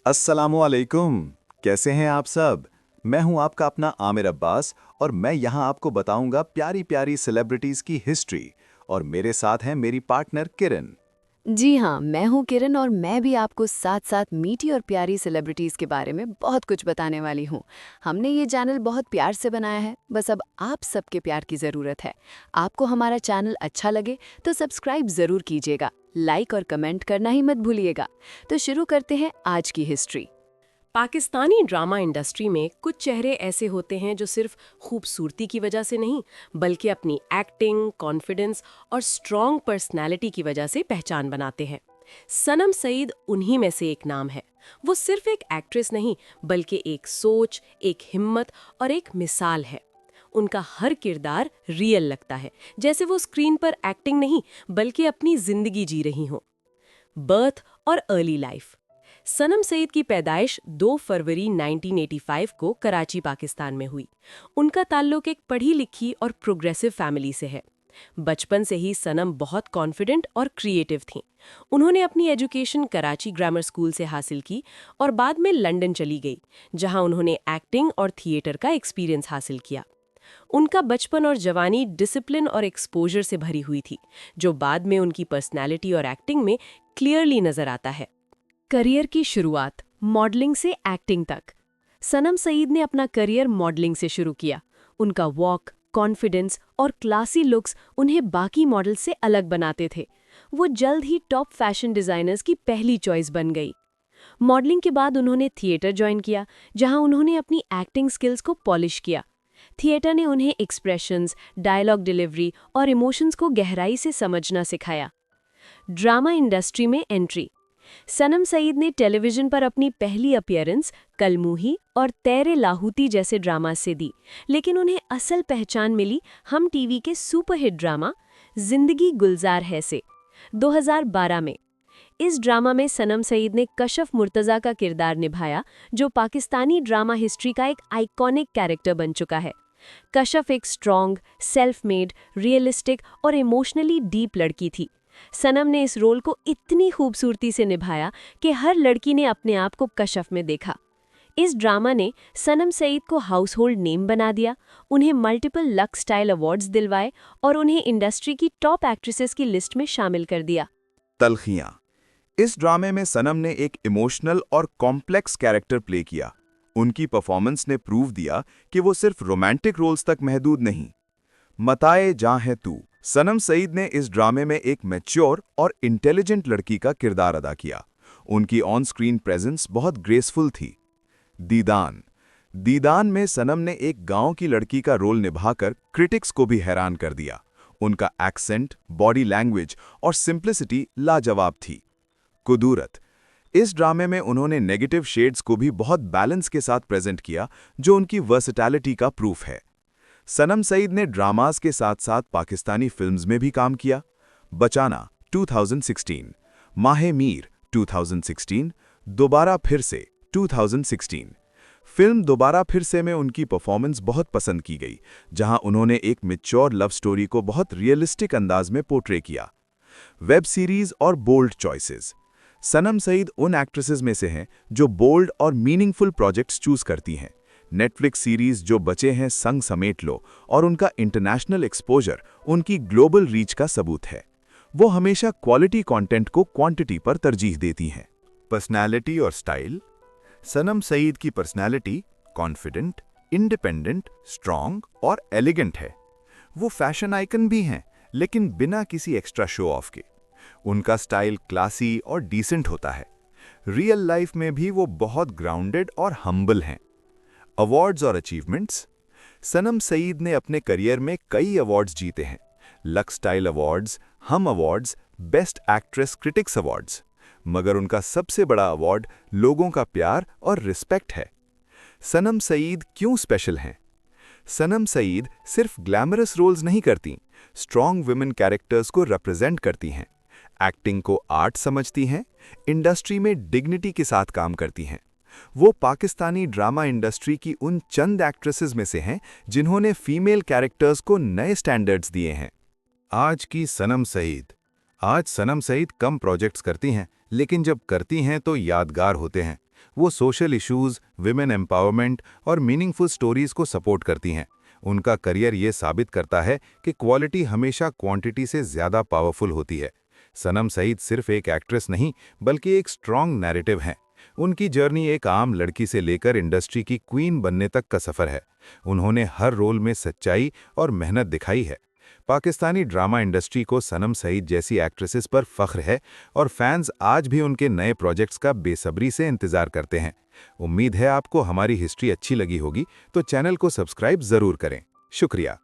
अस्सलामुअलैकुम। कैसे हैं आप सब? मैं हूं आपका अपना आमिर अब्बास और मैं यहां आपको बताऊंगा प्यारी प्यारी सेलिब्रिटीज की हिस्ट्री। और मेरे साथ हैं मेरी पार्टनर किरण। जी हाँ, मैं हूँ किरण और मैं भी आपको साथ-साथ मीठी और प्यारी सेलिब्रिटीज़ के बारे में बहुत कुछ बताने वाली हूँ। हमने ये चैनल बहुत प्यार से बनाया है, बस अब आप सबके प्यार की ज़रूरत है। आपको हमारा चैनल अच्छा लगे तो सब्सक्राइब ज़रूर कीजिएगा, लाइक और कमेंट करना ही मत भूलिएगा। तो शुरू करते हैं आज की हिस्ट्री। पाकिस्तानी ड्रामा इंडस्ट्री में कुछ चेहरे ऐसे होते हैं जो सिर्फ खूबसूरती की वजह से नहीं, बल्कि अपनी एक्टिंग, कॉन्फिडेंस और स्ट्रॉन्ग पर्सनैलिटी की वजह से पहचान बनाते हैं। सनम सईद उन्हीं में से एक नाम है। वो सिर्फ एक एक्ट्रेस नहीं, बल्कि एक सोच, एक हिम्मत और एक मिसाल है। उनका हर किरदार रियल लगता है, जैसे वो स्क्रीन पर एक्टिंग नहीं, बल्कि अपनी जिंदगी जी रही हो। बर्थ और अर्ली लाइफ। सनम सईद की पैदाइश 2 फरवरी 1985 को कराची, पाकिस्तान में हुई। उनका ताल्लुक एक पढ़ी लिखी और प्रोग्रेसिव फैमिली से है। बचपन से ही सनम बहुत कॉन्फिडेंट और क्रिएटिव थीं। उन्होंने अपनी एजुकेशन कराची ग्रामर स्कूल से हासिल की और बाद में लंदन चली गई, जहां उन्होंने एक्टिंग और थिएटर का एक्सपीरियंस हासिल किया। उनका बचपन और जवानी डिसिप्लिन और एक्सपोजर से भरी हुई थी, जो बाद में उनकी पर्सनैलिटी और एक्टिंग में क्लियरली नजर आता है। करियर की शुरुआत, मॉडलिंग से एक्टिंग तक। सनम सईद ने अपना करियर मॉडलिंग से शुरू किया। उनका वॉक, कॉन्फिडेंस और क्लासी लुक्स उन्हें बाकी मॉडल से अलग बनाते थे। वो जल्द ही टॉप फैशन डिजाइनर्स की पहली चॉइस बन गई। मॉडलिंग के बाद उन्होंने थिएटर ज्वाइन किया, जहां उन्होंने अपनी एक्टिंग स्किल्स को पॉलिश किया। थिएटर ने उन्हें एक्सप्रेशंस, डायलॉग डिलीवरी और इमोशंस को गहराई से समझना सिखाया। ड्रामा इंडस्ट्री में एंट्री। सनम सईद ने टेलीविजन पर अपनी पहली अपीयरेंस कलमूही और तेरे लाहूती जैसे ड्रामा से दी, लेकिन उन्हें असल पहचान मिली हम टीवी के सुपरहिट ड्रामा जिंदगी गुलजार है से 2012 में। इस ड्रामा में सनम सईद ने कशफ मुर्तज़ा का किरदार निभाया, जो पाकिस्तानी ड्रामा हिस्ट्री का एक आइकॉनिक कैरेक्टर बन चुका है। कशफ एक स्ट्रॉन्ग, सेल्फ मेड, रियलिस्टिक और इमोशनली डीप लड़की थी। सनम ने इस रोल को इतनी खूबसूरती से निभाया कि हर लड़की ने अपने आप को कशफ में देखा। इस ड्रामा ने सनम सईद को हाउस होल्ड नेम बना दिया, उन्हें मल्टीपल लक्स स्टाइल अवार्ड्स दिलवाए और उन्हें इंडस्ट्री की टॉप एक्ट्रेसेस की लिस्ट में शामिल कर दिया। तलखियां। इस ड्रामे में सनम ने एक इमोशनल और कॉम्प्लेक्स कैरेक्टर प्ले किया। उनकी परफॉर्मेंस ने प्रूव दिया कि वो सिर्फ रोमांटिक रोल्स तक महदूद नहीं। मताए जहां है तू। सनम सईद ने इस ड्रामे में एक मैच्योर और इंटेलिजेंट लड़की का किरदार अदा किया। उनकी ऑन स्क्रीन प्रेजेंस बहुत ग्रेसफुल थी। दीदान। दीदान में सनम ने एक गांव की लड़की का रोल निभाकर क्रिटिक्स को भी हैरान कर दिया। उनका एक्सेंट, बॉडी लैंग्वेज और सिंप्लिसिटी लाजवाब थी। कुदूरत। इस ड्रामे में उन्होंने नेगेटिव शेड्स को भी बहुत बैलेंस के साथ प्रेजेंट किया, जो उनकी वर्सेटैलिटी का प्रूफ है। सनम सईद ने ड्रामास के साथ साथ पाकिस्तानी फिल्म्स में भी काम किया। बचाना 2016, माहे मीर 2016, दोबारा फिर से 2016। फिल्म दोबारा फिर से में उनकी परफॉर्मेंस बहुत पसंद की गई, जहां उन्होंने एक मैच्योर लव स्टोरी को बहुत रियलिस्टिक अंदाज में पोर्ट्रे किया। वेब सीरीज और बोल्ड चॉइसेस। सनम सईद उन एक्ट्रेसेस में से हैं जो बोल्ड और मीनिंगफुल प्रोजेक्ट्स चूज करती हैं। नेटफ्लिक्स सीरीज जो बचे हैं संग समेट लो और उनका इंटरनेशनल एक्सपोजर उनकी ग्लोबल रीच का सबूत है। वो हमेशा क्वालिटी कंटेंट को क्वांटिटी पर तरजीह देती हैं। पर्सनैलिटी और स्टाइल। सनम सईद की पर्सनैलिटी कॉन्फिडेंट, इंडिपेंडेंट, स्ट्रॉन्ग और एलिगेंट है। वो फैशन आइकन भी हैं, लेकिन बिना किसी एक्स्ट्रा शो ऑफ के। उनका स्टाइल क्लासी और डिसेंट होता है। रियल लाइफ में भी वो बहुत ग्राउंडेड और हम्बल हैं। अवार्ड्स और अचीवमेंट्स। सनम सईद ने अपने करियर में कई अवार्ड्स जीते हैं। लक्स स्टाइल अवार्ड्स, हम awards, best actress critics awards. मगर उनका सबसे बड़ा अवार्ड लोगों का प्यार और रिस्पेक्ट है। सनम सईद क्यों स्पेशल हैं? सनम सईद सिर्फ ग्लैमरस रोल्स नहीं करती, स्ट्रॉन्ग वुमेन कैरेक्टर्स को रिप्रेजेंट करती हैं। एक्टिंग को आर्ट समझती हैं, इंडस्ट्री में डिग्निटी के साथ काम करती हैं। वो पाकिस्तानी ड्रामा इंडस्ट्री की उन चंद एक्ट्रेसेस में से हैं जिन्होंने फीमेल कैरेक्टर्स को नए स्टैंडर्ड्स दिए हैं। आज की सनम सईद। आज सनम सईद कम प्रोजेक्ट्स करती हैं, लेकिन जब करती हैं तो यादगार होते हैं। वो सोशल इश्यूज, विमेन एम्पावरमेंट और मीनिंगफुल स्टोरीज को सपोर्ट करती हैं। उनका करियर ये साबित करता है कि क्वालिटी हमेशा क्वांटिटी से ज़्यादा पावरफुल होती है। सनम सईद सिर्फ एक एक्ट्रेस नहीं, बल्कि एक स्ट्रॉन्ग नैरेटिव हैं। उनकी जर्नी एक आम लड़की से लेकर इंडस्ट्री की क्वीन बनने तक का सफ़र है। उन्होंने हर रोल में सच्चाई और मेहनत दिखाई है। पाकिस्तानी ड्रामा इंडस्ट्री को सनम सईद जैसी एक्ट्रेसेस पर फख्र है और फैंस आज भी उनके नए प्रोजेक्ट्स का बेसब्री से इंतजार करते हैं। उम्मीद है आपको हमारी हिस्ट्री अच्छी लगी होगी, तो चैनल को सब्सक्राइब ज़रूर करें। शुक्रिया।